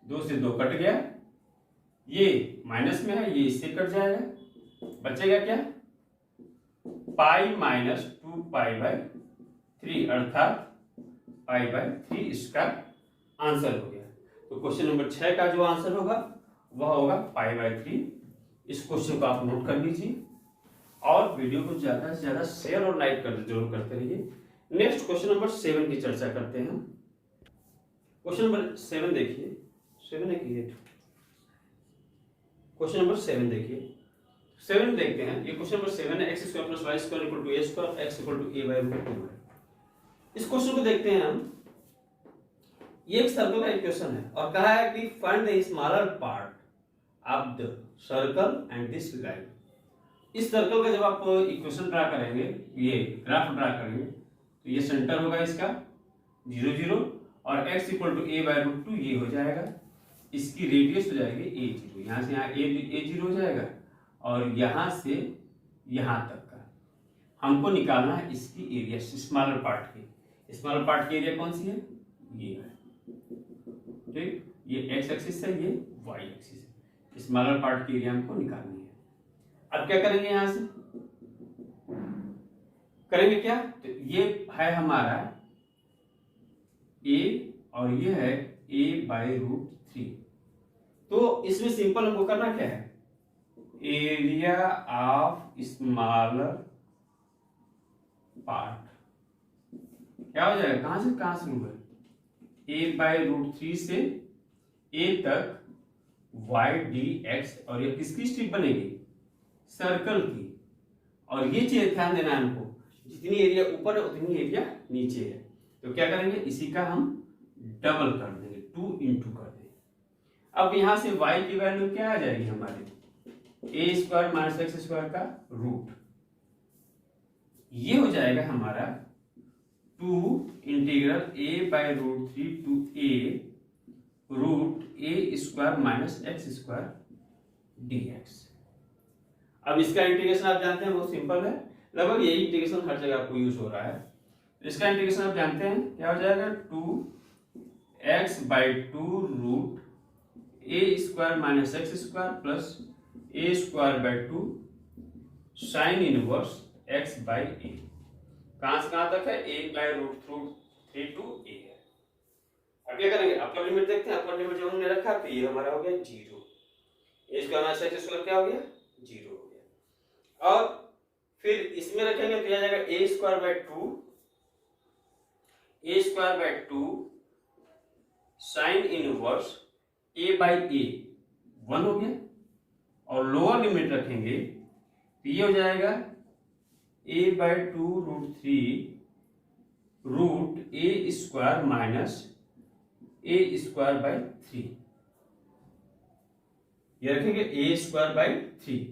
2 से 2 कट गया, ये माइनस में है, ये इससे कट जाएगा, बचेगा क्या? पाई माइनस 2 पाई/3 अर्थात पाई/3 इसका आंसर हो गया। तो क्वेश्चन नंबर 6 का जो आंसर होगा वह होगा पाई/3। इस क्वेश्चन को आप नोट कर लीजिए और वीडियो को ज्यादा से ज्यादा शेयर और लाइक कर जरूर करते रहिए। नेक्स्ट क्वेश्चन नंबर 7 की चर्चा करते हैं। क्वेश्चन नंबर 7 देखिए, 7 है कि 8? क्वेश्चन नंबर 7 देखिए, 7 देखते हैं। ये क्वेश्चन नंबर 7 है। x² + y² = a², x = a/√2। इस क्वेश्चन को देखते हैं हम। ये एक सर्कल का इक्वेशन है और कहा है कि find the smaller part of the circle and this line. इस सर्कल का जब आप इक्वेशन ड्रा करेंगे, ये ग्राफ ड्रा करेंगे, तो ये सेंटर होगा इसका 0 0 और x = a/√2 ये हो जाएगा। इसकी रेडियस हो जाएगी a0, यहाँ से यहाँ a0 हो जाएगा और यहाँ से यहाँ तक का हमको निकालना है इसकी एरिया, स्मॉलर पार्ट की। स्मॉलर पार्ट की एरिया कौन सी है? ये है, ठीक। ये x एक्सिस है, ये y एक्सिस है। स्मॉलर पार्ट की एरिया हमको निकालनी है। अब क्या करेंगे? यहाँ से करेंगे क्या? तो ये है हमारा a और ये है a/√3। तो इसमें सिंपल हमको करना क्या है? एरिया ऑफ स्मॉलर पार्ट क्या हो जाएगा? कहां से शुरू है? a/√3 से a तक y dx, और ये किसकी स्ट्रिप बनेगी? सर्कल की। और ये चीज ध्यान देना है हमको, जितनी एरिया ऊपर है उतनी एरिया नीचे है। तो क्या करेंगे? इसी का हम डबल कर देंगे, 2 × कर देंगे। अब यहां से y की वैल्यू क्या आ जाएगी हमारी? a² - x² का रूट। ये हो जाएगा हमारा 2 × a/√3 to a√a² - x² dx। अब इसका इंटीग्रेशन आप जानते हैं, बहुत सिंपल है। लगभग यही इंटीग्रेशन हर जगह आपको यूज हो रहा है। इसका इंटीग्रेशन आप जानते हैं क्या हो जाएगा? 2x/2 root a² - x² plus a²/2 sine inverse x/a। कहां से कहां तक है? a/√3 to a है। अब क्या करेंगे? अपर लिमिट देखते हैं। अपर लिमिट जो हमने रखा तो ये हमारा हो गया 0। a² - x² क्या हो गया? 0 हो गया। और फिर इसमें रखेंगे तो आ जाएगा a²/2 साइन इनवर्स a/a 1 हो गया। और लोअर लिमिट रखेंगे तो ये हो जाएगा a/2√3 रूट a² - a²/3। ये रखेंगे a²/3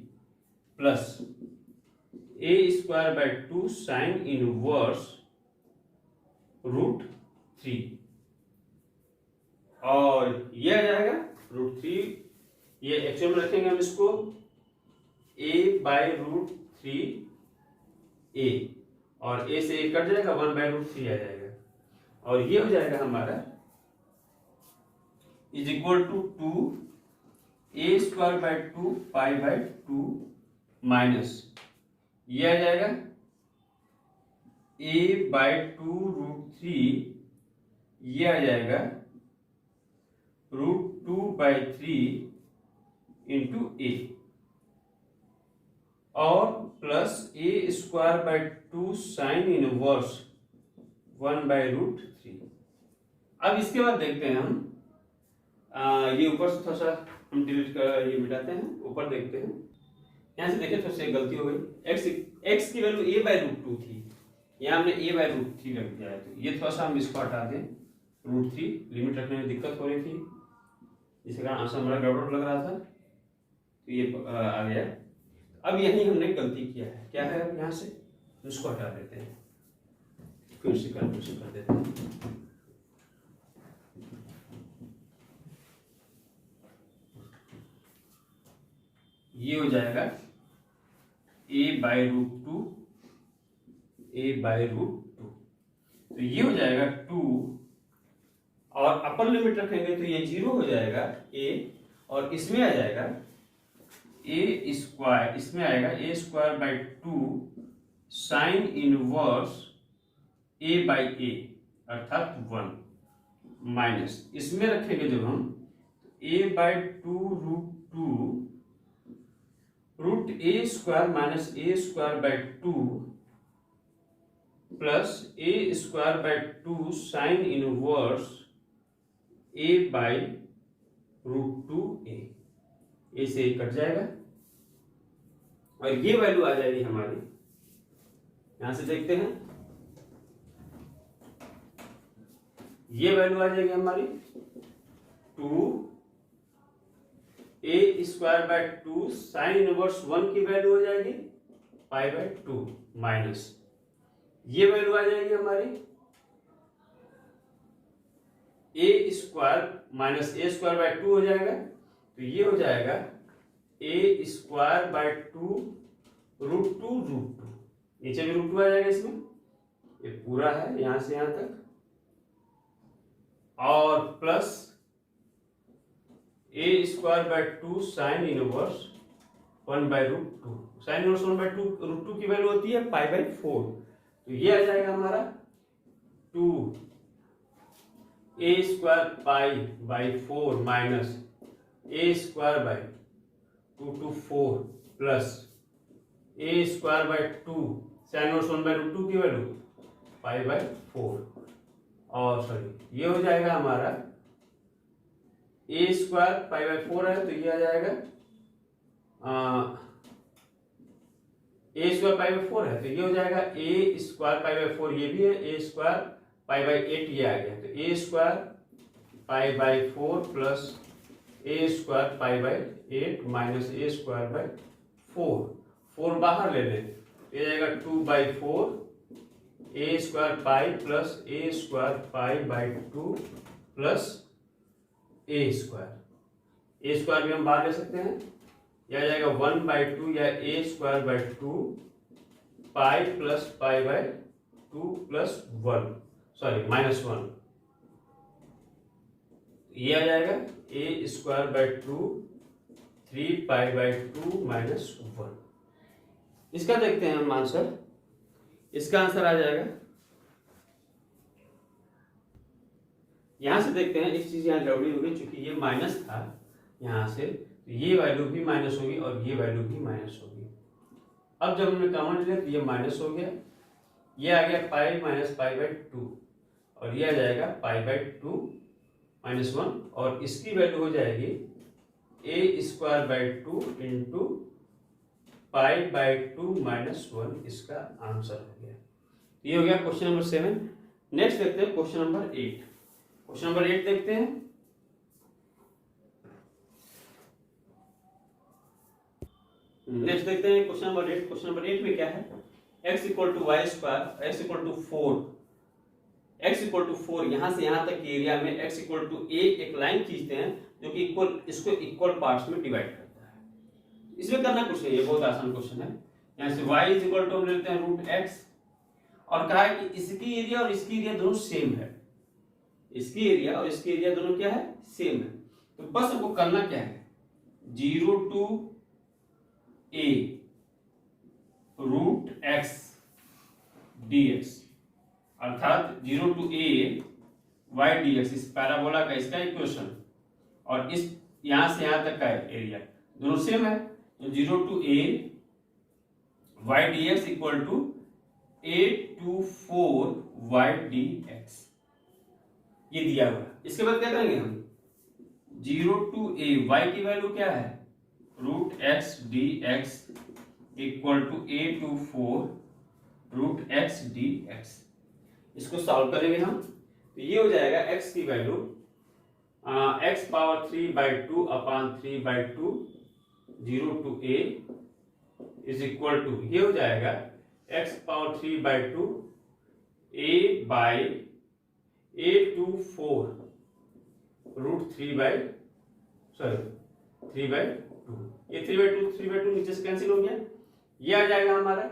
plus a²/2 sine inverse √3, और ये आ जाएगा √3। ये एक्चुअल में रखेंगे हम इसको a/√3 a, और a से a कट जाएगा, 1/√3 आ जाएगा। और ये हो जाएगा हमारा = 2 a²/2 पाई/2 माइनस ये आ जाएगा a/2√3, ये आ जाएगा √2/3 × a, और प्लस a²/2 साइन इनवर्स 1/√3। अब इसके बाद देखते हैं हम ये ऊपर से थोड़ा सा हम डिलीट कर ये मिटाते हैं, ऊपर देखते हैं। यहाँ से देखिए थोड़ी सी गलती हो गई। x की वैल्यू a/√2 थी, यहाँ हमने a/√3 रख दिया है। तो ये थोड़ा सा हम इसको हटा दें। √3 लिमिट रखने में दिक्कत हो रही थी, जिसके कारण आंसर हमारा गड़बड़ लग रहा था, तो ये आ गया। अब यही हमने गलती किया है। क्या है? अब यहाँ से इसको हटा देते हैं। फिर से कैलकुलेशन कर देते हैं। ये हो जाएगा a/√2, a/√2, तो ये हो जाएगा 2, और अपर लिमिट रखेंगे तो ये 0 हो जाएगा a, और इसमें आ जाएगा a², इसमें आएगा a²/2 साइन इनवर्स a/a अर्थात 1 माइनस, इसमें रखेंगे जब हम a/2√2 √a² minus a²/2 plus a²/2 sine inverse a/√2a, ए से कट जाएगा और ये वैल्यू आ जाएगी हमारी, यहां से देखते हैं, ये वैल्यू आ जाएगी हमारी 2a² साइन इनवर्स 1 की वैल्यू हो जाएगी π/2 माइनस, ये वैल्यू आ जाएगी हमारी a² माइनस a²/2 हो जाएगा, तो ये हो जाएगा a²/2 √2, नीचे भी √2 आ जाएगा इसमें, ये पूरा है यहां से यहां तक, और plus a²/2 sine inverse 1/√2, sine inverse 1/√2 की वैल्यू होती है π/4, तो ये आ जाएगा हमारा 2a²π/4 minus a²/2 plus a²/2 sine inverse 1/√2 की वैल्यू π/4, और सॉरी ये हो जाएगा हमारा a² π/4 है, तो ये आ जाएगा a² π/4 है, तो ये हो जाएगा a² π/4, ये भी है a² π/8, ये आ गया, तो a² π/4 plus a² π/8 minus a²/4, 4 बाहर ले लें, ये जाएगा 2/4 a² π plus a² π/2 plus a² भी हम बाहर ले सकते हैं, यह आ जाएगा 1/2 या a²/2 pi plus π/2 plus 1, sorry -1, ये आ जाएगा a²/2 3π/2 -1। इसका देखते हैं हम आंसर, इसका आंसर आ जाएगा, यहां से देखते हैं, एक चीज यहां गड़बड़ी होगी, क्योंकि ये माइनस था यहां से, तो ये वैल्यू भी माइनस होगी और ये वैल्यू भी माइनस होगी। अब जब हमने कॉमन लिया तो ये माइनस हो गया, ये आ गया पाई माइनस π/2, और ये आ जाएगा π/2 -1, और इसकी वैल्यू हो जाएगी a²/2 इंटू π/2 -1, इसका आंसर हो गया। ये हो गया क्वेश्चन नंबर 7। नेक्स्ट देखते हैं क्वेश्चन नंबर 8। क्वेश्चन नंबर 8 देखते हैं। नेक्स्ट देखते हैं क्वेश्चन नंबर 8। क्वेश्चन नंबर 8 में क्या है, x = y², x = 4, x = 4, यहां से यहां तक के एरिया में x = a एक लाइन खींचते हैं जो कि इसको इक्वल पार्ट्स में डिवाइड करता है। इसमें करना कुछ नहीं है, बहुत आसान क्वेश्चन है। यहां से y = हम लेते हैं √x, और कहा है कि इसकी एरिया और इसकी एरिया दोनों सेम है, इसकी एरिया और इसकी एरिया दोनों क्या है, सेम है। तो बस हमको करना क्या है, 0 to a √x dx, अर्थात 0 to a y dx, इस पैराबोला का इसका इक्वेशन, और इस यहां से यहां तक का एरिया दोनों सेम है, तो 0 to a y dx = a to 4 y dx, ये दिया हुआ है। इसके बाद क्या करेंगे हम, 0 to a y की वैल्यू क्या है, √x dx = a to 4 √x dx, इसको सॉल्व करेंगे हम, तो ये हो जाएगा x की value x⁻3/2 upon 3/2 0 to a = ये हो जाएगा x⁻3/2 a by a to 4 root 3/2। ये 3/2 नीचे से कैंसिल हो गया। ये आ जाएगा हमारा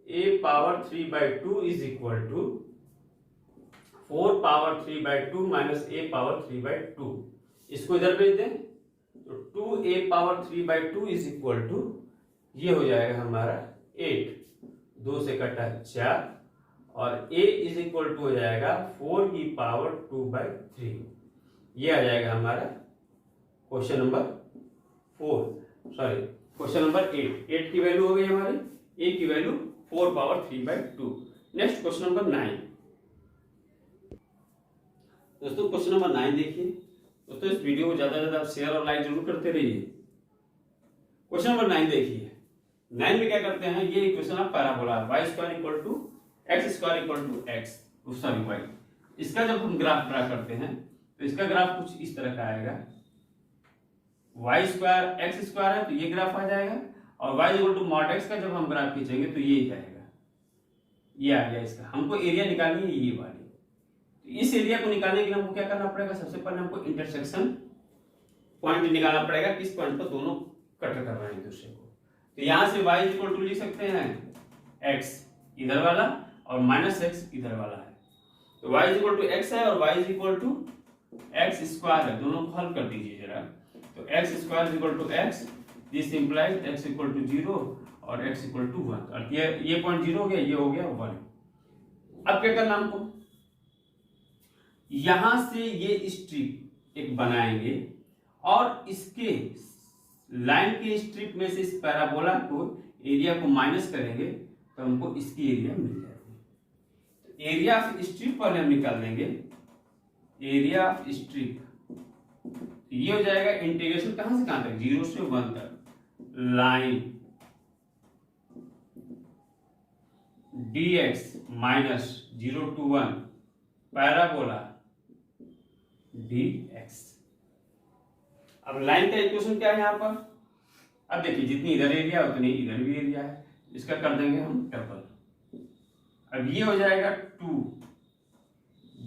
a power 3/2 is equal to 4 power 3/2 minus a power 3/2। इसको इधर भेज दें तो 2a power 3/2 is equal to, ये हो जाएगा हमारा 8, 2 से कटा 4 और a इज इक्वल टू हो जाएगा 4 की पावर 2/3। ये आ जाएगा हमारा क्वेश्चन नंबर 8 की वैल्यू हो गई हमारी, a की value 4 power 3/2। Next question number 9। दोस्तों क्वेश्चन नंबर 9 देखिए। दोस्तों इस वीडियो को ज्यादा से ज्यादा शेयर और लाइक जरूर करते रहिए। क्वेश्चन नंबर 9 देखिए। 9 में क्या करते हैं, ये equation of parabola y square equal to x square equal to x sorry y। इसका जब हम ग्राफ ड्रा करते हैं तो इसका ग्राफ कुछ इस तरह का आएगा। y स्क्वायर x स्क्वायर है तो ये ग्राफ आ जाएगा और y equal to mod x का जब हम ग्राफ खींचेंगे तो ये जाएगा, ये आ गया। इसका हमको एरिया निकालनी है, ये वाली। तो इस एरिया को निकालने के लिए हमको क्या करना पड़ेगा, सबसे पहले हमको इंटरसेक्शन पॉइंट निकालना पड़ेगा, किस पॉइंट पर दोनों कट कर रहे हैं एक दूसरे को। तो यहां से y इक्वल टू लिख सकते हैं x इधर वाला और माइनस x इधर वाला है। तो y इक्वल टू x है और y equal to x square है, दोनों को हल कर दीजिए जरा। तो x square equal to x, this implies x equal to 0 और x इक्वल टू 1। और ये पॉइंट 0 हो गया, ये हो गया 1। अब क्या करना हमको, यहां से ये स्ट्रिप एक बनाएंगे और इसके लाइन के स्ट्रिप में से इस पैराबोला को एरिया को माइनस करेंगे तो हमको इसकी एरिया मिल जाएगी। तो एरिया ऑफ स्ट्रिप पहले हम निकाल देंगे, एरिया ऑफ स्ट्रिप ये हो जाएगा इंटीग्रेशन कहां से कहां तक, 0 से 1 तक, line dx minus 0 to 1 parabola dx। अब लाइन का इक्वेशन क्या है यहाँ पर, अब देखिए जितनी इधर एरिया उतनी इधर भी एरिया है, इसका कर देंगे हम डबल। अब ये हो जाएगा 2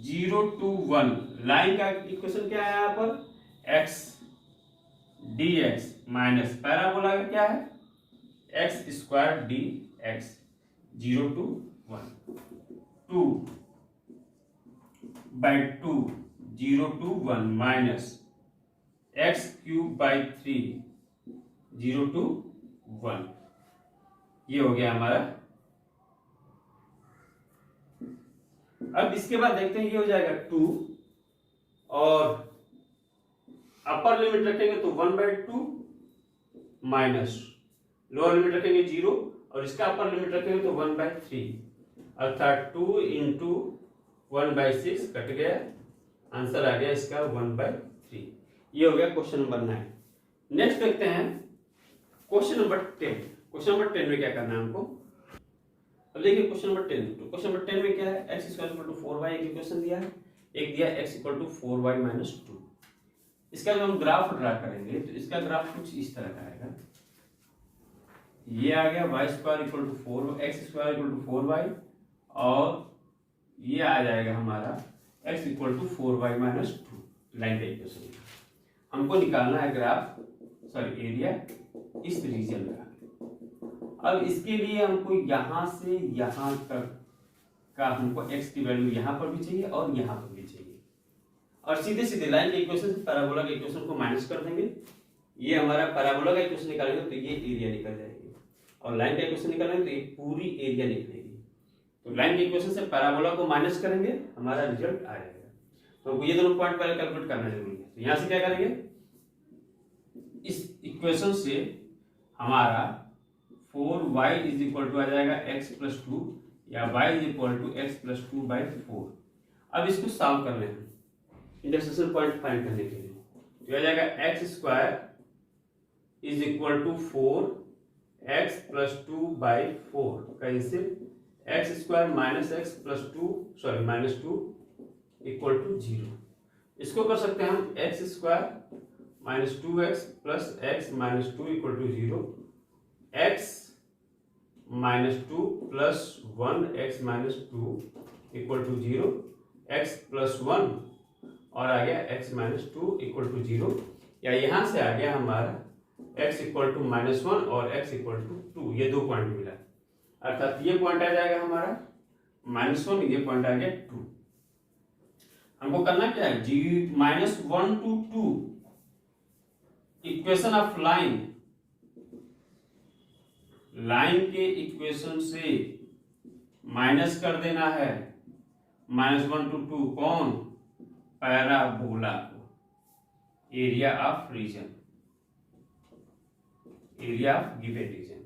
0 to 1। लाइन का इक्वेशन क्या है यहाँ पर, x dx माइनस पैराबोला का क्या है x square dx 0 to 1। 2/2 0 to 1 minus x cube by 3 0 to 1। ये हो गया हमारा। अब इसके बाद देखते हैं, ये हो जाएगा 2 और अपर लिमिट रखेंगे तो 1/2 माइनस लोअर लिमिट रखेंगे 0 और इसका अपर लिमिट रखेंगे तो 1/3, अर्थात 2 into 1/6 कट गया, आंसर आ गया इसका 1/3। ये हो गया क्वेश्चन नंबर 9। नेक्स्ट देखते हैं क्वेश्चन नंबर 10। क्वेश्चन नंबर 10 में क्या करना है हमको, अब देखिए क्वेश्चन नंबर 10। तो क्वेश्चन नंबर 10 में क्या है, x इक्वल टू 4y एक इक्वेशन दिया है, एक दिया x equal to 4y minus 2। इसका जब हम ग्राफ ड्रा करेंगे तो इसका ग्राफ कुछ इस तरह का आएगा। ये आ गया y square equal to 4 x square equal to 4y और ये आ जाएगा हमारा x equal to 4y minus 2। Line का इक्वेशन हमको निकालना है ग्राफ एरिया इस रीजन का। अब इसके लिए हमको यहां से यहां तक का हमको x की वैल्यू यहां पर भी चाहिए और यहां पर भी चाहिए, और सीधे सीधे लाइन के इक्वेशन से पैराबोला के इक्वेशन को माइनस कर देंगे। ये हमारा पैराबोला का इक्वेशन निकालेंगे तो ये एरिया निकल जाएगी और लाइन का इक्वेशन निकालेंगे तो ये पूरी एरिया निकलेगी। तो लाइन के इक्वेशन से पैराबोला को माइनस करेंगे, हमारा रिजल्ट आ जाएगा। तो ये दोनों पॉइंट पहले कैलकुलेट करना जरूरी है। तो यहां से क्या करेंगे, इस इक्वेशन से हमारा 4y इज इक्वल टू आ जाएगा x प्लस 2 या y is equal to x plus 2/4। अब इसको सॉल्व कर लें इंटरसेक्शन पॉइंट फाइंड करने के लिए। तो आ जाएगा x square is equal to 4x plus 2/4 कैसे, x square minus x plus 2 equal to 0। इसको कर सकते हैं हम x square minus 2x plus x minus 2 equal to 0, x minus 2 plus 1 x minus 2 equal to 0, x plus 1 और आ गया x minus 2 equal to 0, या यहाँ से आ गया हमारा x इक्वल टू -1 और x इक्वल टू 2, ये 2 पॉइंट मिला, अर्थात ये पॉइंट आ जाएगा हमारा -1, ये पॉइंट आ गया 2। हमको करना क्या है, -1 to 2 इक्वेशन ऑफ लाइन के इक्वेशन से माइनस कर देना है -1 to 2 कौन, पैराबोला को, area of region, area of given region.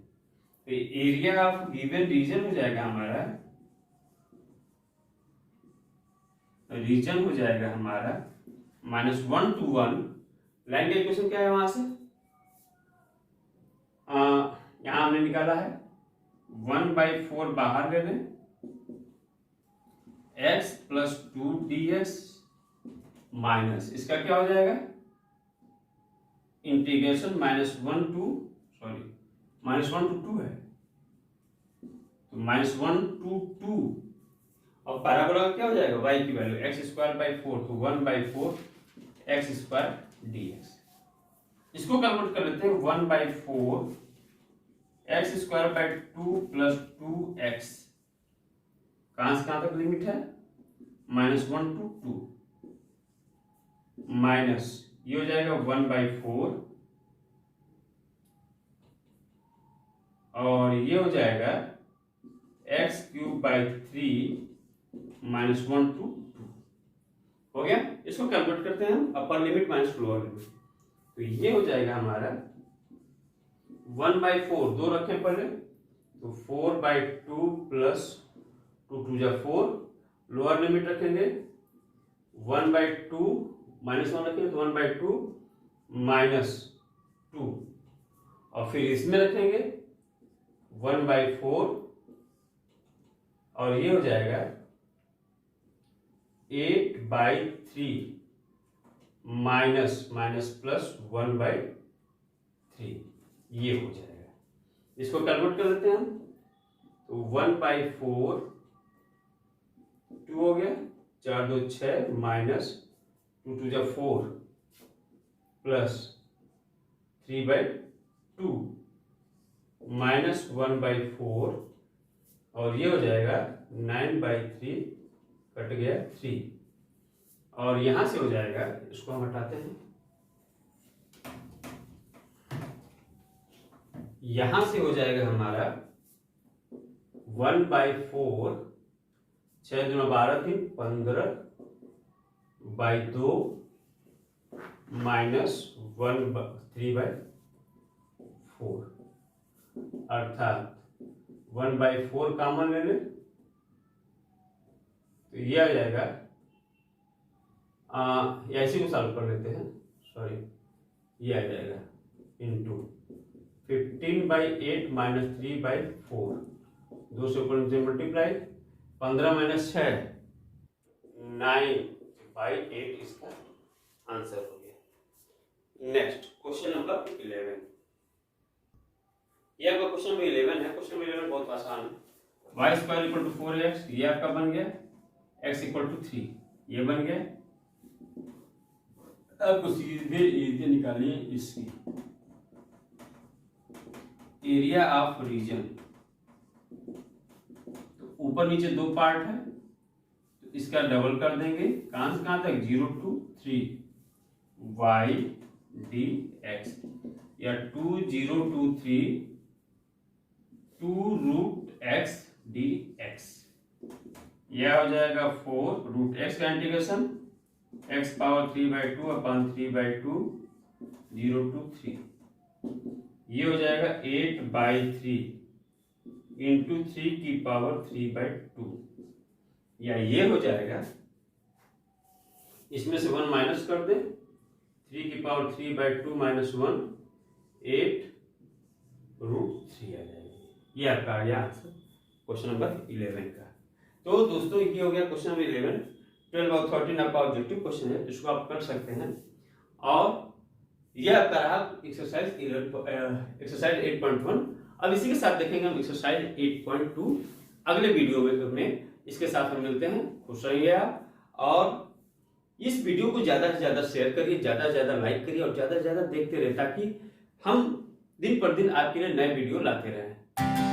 तो एरिया ऑफ गिवन रीजन हो जाएगा हमारा, रीजन हो जाएगा हमारा -1 to 1। लाइन का इक्वेशन क्या है वहां से, यहां हमने निकाला है 1/4 बाहर ले लें, x प्लस 2 dx माइनस इसका क्या हो जाएगा, इंटीग्रेशन -1 to 2 है, तो -1 to 2, और पैराबोला का क्या हो जाएगा, y की वैल्यू x²/4 तो 1/4 x² dx। इसको कन्वर्ट कर लेते हैं 1/4 x² 2 + 2x, कहां से कहां तक लिमिट है, -1 to 2 माइनस ये हो जाएगा 1/4 और ये हो जाएगा x³ 3 -1 to 2 हो गया। इसको कन्वर्ट करते हैं हम upper limit minus lower limit, तो ये हो जाएगा हमारा 1/4, 2 रखें पहले तो 4/2 + 2 2 जा 4, लोअर लिमिट रखेंगे 1/2 -1 रखेंगे तो 1/2 -2, और फिर इसमें रखेंगे 1/4 और ये हो जाएगा 8/3 माइनस प्लस 1/3, ये हो जाएगा। इसको कन्वर्ट कर लेते हैं हम, तो 1/4 2 हो गया, 4 2 6 माइनस 2 2 जा 4 प्लस 3/2 माइनस 1/4 और ये हो जाएगा 9/3 कट गया 3, और यहां से हो जाएगा, इसको हम हटाते हैं, यहां से हो जाएगा हमारा 1/4 6 दूना 12 3 15/2 माइनस 3/4, अर्थात 1/4 कॉमन ले लें तो ये आ जाएगा, ऐसे को सॉल्व कर लेते हैं, सॉरी ये आ जाएगा इंटू 15/8 - 3/4, 2 से ऊपर नीचे मल्टीप्लाई, 15 - 6 9/8 इसका आंसर हो गया। नेक्स्ट क्वेश्चन नंबर 11, ये आपका क्वेश्चन नंबर 11 है। क्वेश्चन नंबर 11 बहुत आसान है, y² = 4x, ये आपका बन गया, x = 3 ये बन गया। अब सीधे एरिया निकालिए इसकी, एरिया ऑफ रीजन, तो ऊपर नीचे 2 पार्ट है तो इसका डबल कर देंगे, कहां से कहां तक, 0 to 3 y dx, या 2 0 to 3 2√x dx, यह हो जाएगा 4√x का इंटीग्रेशन x⁻3/2 / 3/2 0 to 3, ये हो जाएगा 8/3 × 3⁻3/2, या ये हो जाएगा, इसमें से 1 माइनस कर दे, 3⁻3/2 - 1 8√3 आ जाएगा। ये आपका आ गया आंसर क्वेश्चन नंबर 11 का। तो दोस्तों ये हो गया क्वेश्चन नंबर 11। 12 और 13 आपका ऑब्जेक्टिव क्वेश्चन है, जिसको आप कर सकते हैं, और यह आपका रहा एक्सरसाइज 8.1। अब इसी के साथ देखेंगे हम एक्सरसाइज 8.2 अगले वीडियो में इसके साथ हम मिलते हैं। खुश रहिए आप, और इस वीडियो को ज़्यादा से ज़्यादा शेयर करिए, ज़्यादा से ज़्यादा लाइक करिए और ज़्यादा से ज़्यादा देखते रहिए, ताकि हम दिन पर दिन आपके लिए नए वीडियो लाते रहें।